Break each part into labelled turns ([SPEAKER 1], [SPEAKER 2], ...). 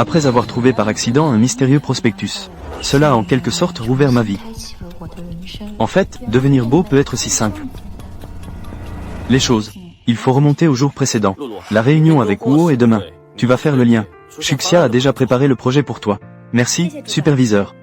[SPEAKER 1] après avoir trouvé par accident un mystérieux prospectus. Cela a en quelque sorte rouvert ma vie. En fait, devenir beau peut être si simple. Les choses. Il faut remonter au jour précédent. La réunion avec Wuo est demain. Tu vas faire le lien. Shuxia a déjà préparé le projet pour toi. Merci, superviseur.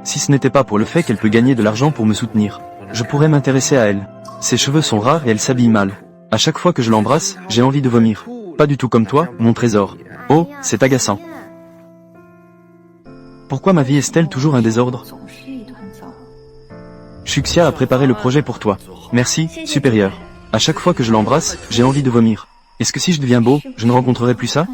[SPEAKER 1] Si ce n'était pas pour le fait qu'elle peut gagner de l'argent pour me soutenir, je pourrais m'intéresser à elle. Ses cheveux sont rares et elle s'habille mal. À chaque fois que je l'embrasse, j'ai envie de vomir. Pas du tout comme toi, mon trésor. Oh, c'est agaçant. Pourquoi ma vie est-elle toujours un désordre? Shuxia a préparé le projet pour toi. Merci, supérieur. À chaque fois que je l'embrasse, j'ai envie de vomir. Est-ce que si je deviens beau, je ne rencontrerai plus ça?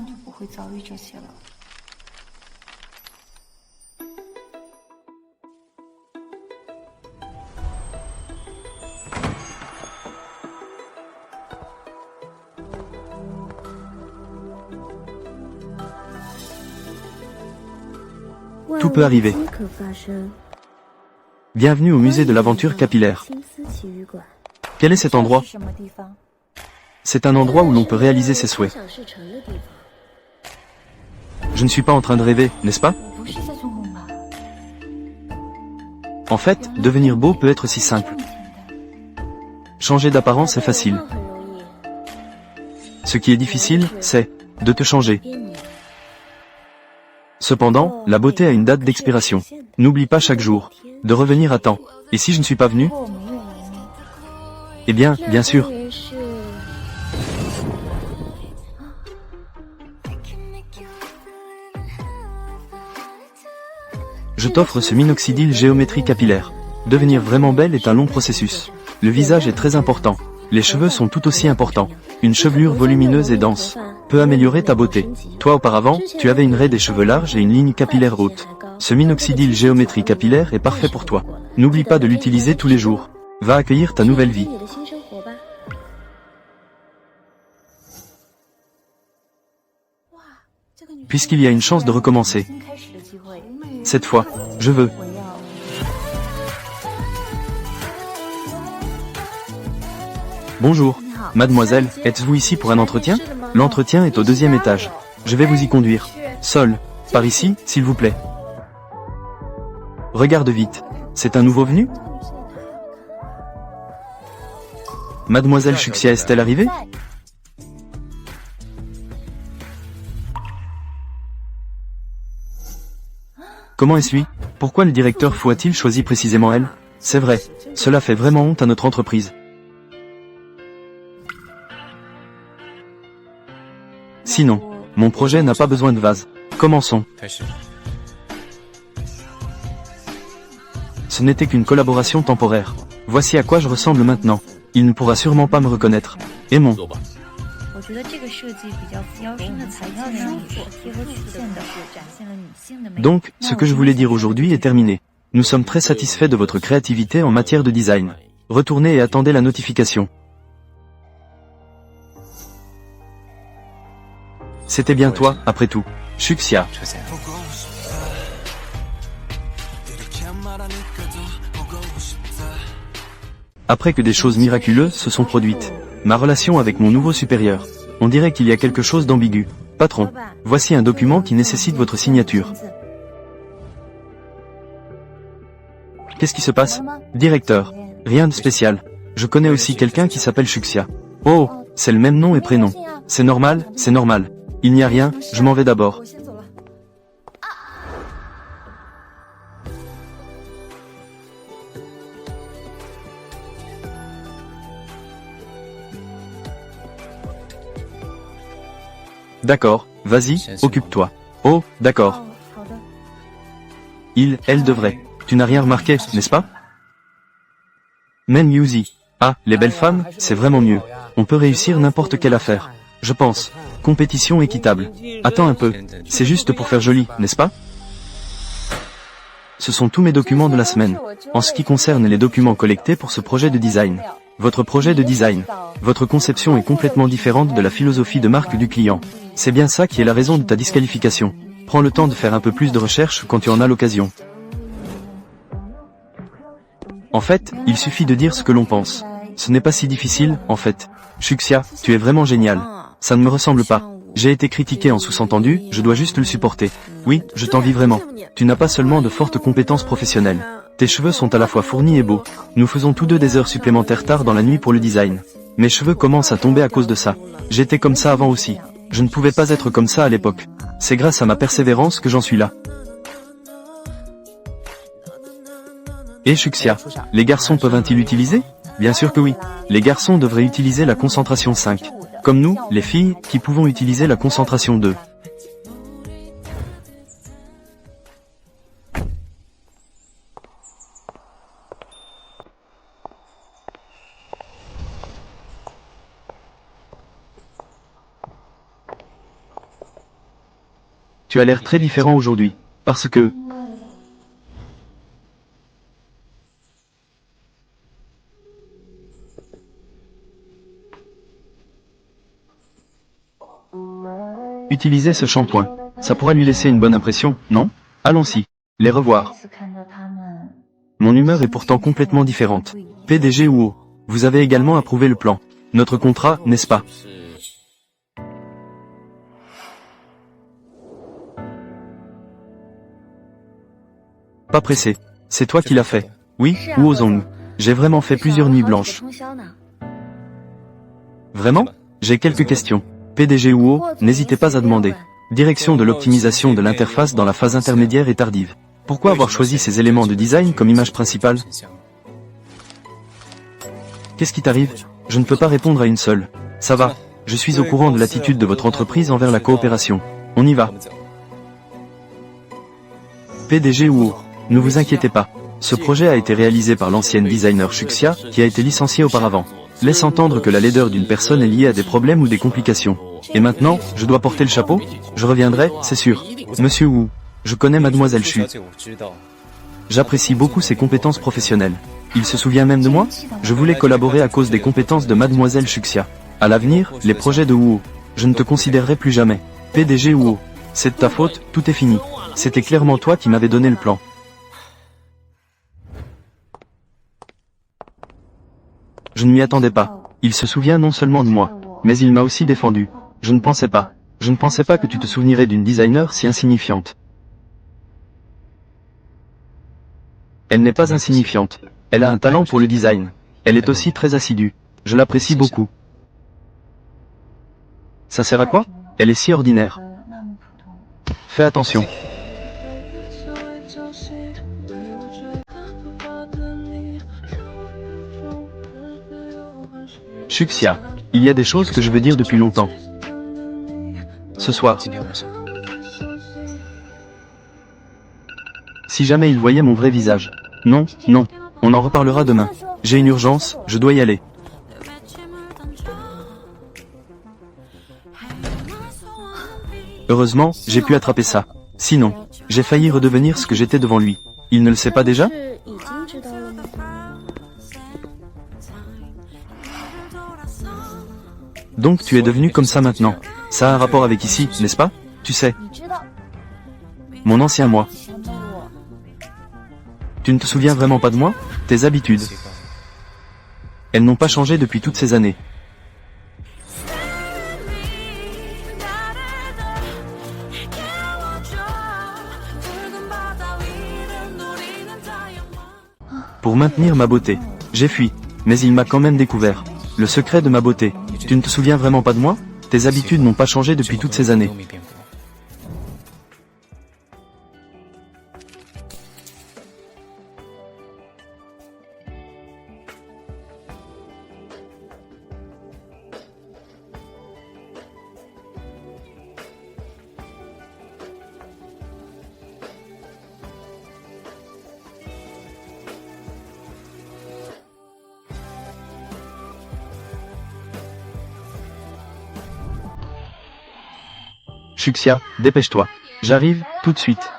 [SPEAKER 1] Tout peut arriver. Bienvenue au musée de l'aventure capillaire. Quel est cet endroit? C'est un endroit où l'on peut réaliser ses souhaits. Je ne suis pas en train de rêver, n'est-ce pas? En fait, devenir beau peut être si simple. Changer d'apparence est facile. Ce qui est difficile, c'est de te changer. Cependant, la beauté a une date d'expiration. N'oublie pas chaque jour de revenir à temps. Et si je ne suis pas venu? Eh bien, bien sûr. Je t'offre ce minoxidil géométrie capillaire. Devenir vraiment belle est un long processus. Le visage est très important. Les cheveux sont tout aussi importants. Une chevelure volumineuse et dense peut améliorer ta beauté. Toi auparavant, tu avais une raie des cheveux larges et une ligne capillaire haute. Ce minoxidil géométrie capillaire est parfait pour toi. N'oublie pas de l'utiliser tous les jours. Va accueillir ta nouvelle vie. Puisqu'il y a une chance de recommencer. Cette fois, je veux. Bonjour, mademoiselle, êtes-vous ici pour un entretien? L'entretien est au 2e étage. Je vais vous y conduire. Sol, par ici, s'il vous plaît. Regarde vite. C'est un nouveau venu? Mademoiselle Shuxia est-elle arrivée? Comment est-ce lui? Pourquoi le directeur Fu a-t-il choisi précisément elle? C'est vrai, cela fait vraiment honte à notre entreprise. Sinon, mon projet n'a pas besoin de vase. Commençons. Ce n'était qu'une collaboration temporaire. Voici à quoi je ressemble maintenant. Il ne pourra sûrement pas me reconnaître. Aimons. Donc, ce que je voulais dire aujourd'hui est terminé. Nous sommes très satisfaits de votre créativité en matière de design. Retournez et attendez la notification. C'était bien toi, après tout. Shuxia. Après que des choses miraculeuses se sont produites. Ma relation avec mon nouveau supérieur. On dirait qu'il y a quelque chose d'ambigu. Patron, voici un document qui nécessite votre signature. Qu'est-ce qui se passe? Directeur. Rien de spécial. Je connais aussi quelqu'un qui s'appelle Shuxia. Oh, c'est le même nom et prénom. C'est normal, c'est normal. Il n'y a rien, je m'en vais d'abord. D'accord, vas-y, occupe-toi. Oh, d'accord. Elle devrait. Tu n'as rien remarqué, n'est-ce pas? Men Yuzi. Ah, les belles femmes, c'est vraiment mieux. On peut réussir n'importe quelle affaire. Je pense. Compétition équitable. Attends un peu. C'est juste pour faire joli, n'est-ce pas? Ce sont tous mes documents de la semaine. En ce qui concerne les documents collectés pour ce projet de design. Votre projet de design. Votre conception est complètement différente de la philosophie de marque du client. C'est bien ça qui est la raison de ta disqualification. Prends le temps de faire un peu plus de recherche quand tu en as l'occasion. En fait, il suffit de dire ce que l'on pense. Ce n'est pas si difficile, en fait. Shuxia, tu es vraiment génial. Ça ne me ressemble pas. J'ai été critiqué en sous-entendu, je dois juste le supporter. Oui, je t'envie vraiment. Tu n'as pas seulement de fortes compétences professionnelles. Tes cheveux sont à la fois fournis et beaux. Nous faisons tous deux des heures supplémentaires tard dans la nuit pour le design. Mes cheveux commencent à tomber à cause de ça. J'étais comme ça avant aussi. Je ne pouvais pas être comme ça à l'époque. C'est grâce à ma persévérance que j'en suis là. Et Shuxia, les garçons peuvent-ils l'utiliser? Bien sûr que oui. Les garçons devraient utiliser la concentration 5. Comme nous, les filles, qui pouvons utiliser la concentration 2. Tu as l'air très différent aujourd'hui. Parce que... Utilisez ce shampoing. Ça pourra lui laisser une bonne impression, non? Allons-y. Les revoir. Mon humeur est pourtant complètement différente. PDG ou O, vous avez également approuvé le plan. Notre contrat, n'est-ce pas? Pas pressé. C'est toi qui l'as fait. Oui, Wu Zong. J'ai vraiment fait plusieurs nuits blanches. Vraiment? J'ai quelques questions. PDG Wu, n'hésitez pas à demander. Direction de l'optimisation de l'interface dans la phase intermédiaire et tardive. Pourquoi avoir choisi ces éléments de design comme image principale? Qu'est-ce qui t'arrive? Je ne peux pas répondre à une seule. Ça va. Je suis au courant de l'attitude de votre entreprise envers la coopération. On y va. PDG Wu, ne vous inquiétez pas. Ce projet a été réalisé par l'ancienne designer Shuxia, qui a été licenciée auparavant. Laisse entendre que la laideur d'une personne est liée à des problèmes ou des complications. Et maintenant, je dois porter le chapeau? Je reviendrai, c'est sûr. Monsieur Wu, je connais Mademoiselle Xu. J'apprécie beaucoup ses compétences professionnelles. Il se souvient même de moi? Je voulais collaborer à cause des compétences de Mademoiselle Shuxia. À l'avenir, les projets de Wu, je ne te considérerai plus jamais. PDG Wu, c'est de ta faute, tout est fini. C'était clairement toi qui m'avais donné le plan. Je ne m'y attendais pas. Il se souvient non seulement de moi, mais il m'a aussi défendu. Je ne pensais pas. Je ne pensais pas que tu te souviendrais d'une designer si insignifiante. Elle n'est pas insignifiante. Elle a un talent pour le design. Elle est aussi très assidue. Je l'apprécie beaucoup. Ça sert à quoi? Elle est si ordinaire. Fais attention. Shuxia, il y a des choses que je veux dire depuis longtemps. Ce soir. Si jamais il voyait mon vrai visage. Non, non. On en reparlera demain. J'ai une urgence, je dois y aller. Heureusement, j'ai pu attraper ça. Sinon, j'ai failli redevenir ce que j'étais devant lui. Il ne le sait pas déjà? Donc tu es devenu comme ça maintenant. Ça a un rapport avec ici, n'est-ce pas? Tu sais. Mon ancien moi. Tu ne te souviens vraiment pas de moi? Tes habitudes. Elles n'ont pas changé depuis toutes ces années. Pour maintenir ma beauté, j'ai fui, mais il m'a quand même découvert. Le secret de ma beauté. Tu ne te souviens vraiment pas de moi? Tes habitudes n'ont pas changé depuis toutes ces années. Shuxia, dépêche-toi. J'arrive, tout de suite.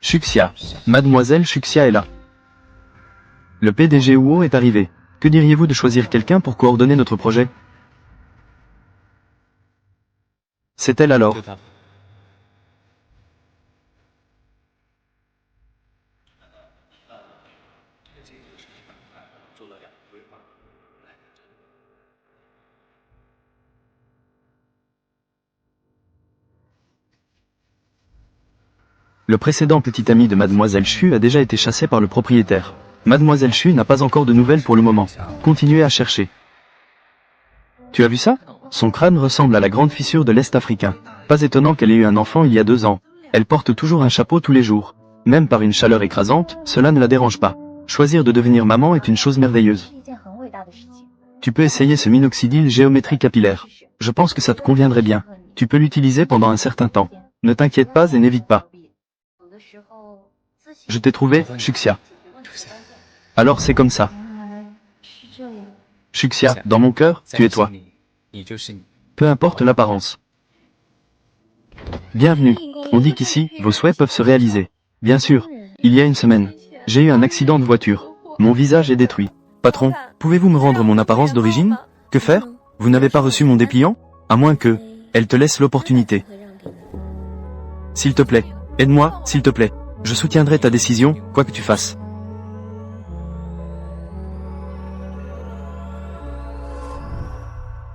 [SPEAKER 1] Shuxia. Mademoiselle Shuxia est là. Le PDG Wu est arrivé. Que diriez-vous de choisir quelqu'un pour coordonner notre projet? C'est elle alors. Le précédent petit ami de Mademoiselle Chu a déjà été chassé par le propriétaire. Mademoiselle Chu n'a pas encore de nouvelles pour le moment. Continuez à chercher. Tu as vu ça? Son crâne ressemble à la grande fissure de l'Est africain. Pas étonnant qu'elle ait eu un enfant il y a 2 ans. Elle porte toujours un chapeau tous les jours. Même par une chaleur écrasante, cela ne la dérange pas. Choisir de devenir maman est une chose merveilleuse. Tu peux essayer ce minoxidil géométrie capillaire. Je pense que ça te conviendrait bien. Tu peux l'utiliser pendant un certain temps. Ne t'inquiète pas et n'évite pas. Je t'ai trouvé, Shuxia. Alors c'est comme ça. Shuxia, dans mon cœur, tu es toi. Peu importe l'apparence. Bienvenue. On dit qu'ici, vos souhaits peuvent se réaliser. Bien sûr. Il y a une semaine, j'ai eu un accident de voiture. Mon visage est détruit. Patron, pouvez-vous me rendre mon apparence d'origine? Que faire? Vous n'avez pas reçu mon dépliant? À moins que, elle te laisse l'opportunité. S'il te plaît, aide-moi, s'il te plaît. Je soutiendrai ta décision, quoi que tu fasses.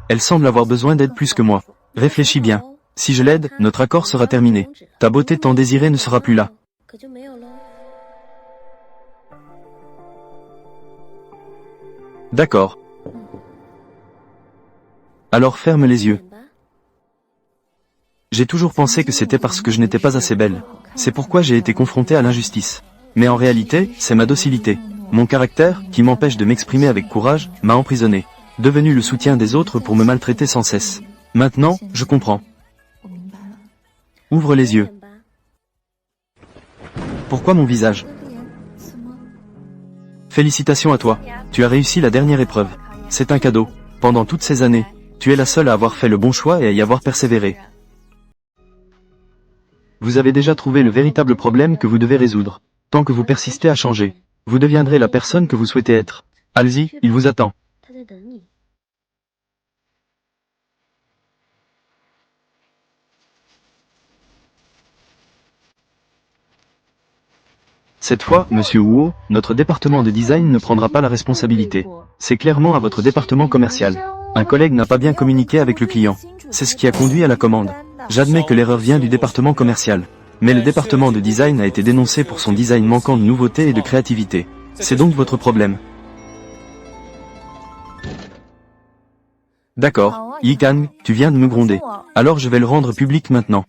[SPEAKER 1] Elle semble avoir besoin d'aide plus que moi. Réfléchis bien. Si je l'aide, notre accord sera terminé. Ta beauté tant désirée ne sera plus là. D'accord. Alors ferme les yeux. J'ai toujours pensé que c'était parce que je n'étais pas assez belle. C'est pourquoi j'ai été confronté à l'injustice. Mais en réalité, c'est ma docilité. Mon caractère, qui m'empêche de m'exprimer avec courage, m'a emprisonné. Devenu le soutien des autres pour me maltraiter sans cesse. Maintenant, je comprends. Ouvre les yeux. Pourquoi mon visage? Félicitations à toi. Tu as réussi la dernière épreuve. C'est un cadeau. Pendant toutes ces années, tu es la seule à avoir fait le bon choix et à y avoir persévéré. Vous avez déjà trouvé le véritable problème que vous devez résoudre. Tant que vous persistez à changer, vous deviendrez la personne que vous souhaitez être. Allez-y, il vous attend. Cette fois, Monsieur Wu, notre département de design ne prendra pas la responsabilité. C'est clairement à votre département commercial. Un collègue n'a pas bien communiqué avec le client. C'est ce qui a conduit à la commande. J'admets que l'erreur vient du département commercial. Mais le département de design a été dénoncé pour son design manquant de nouveauté et de créativité. C'est donc votre problème. D'accord, Yi Kang, tu viens de me gronder. Alors je vais le rendre public maintenant.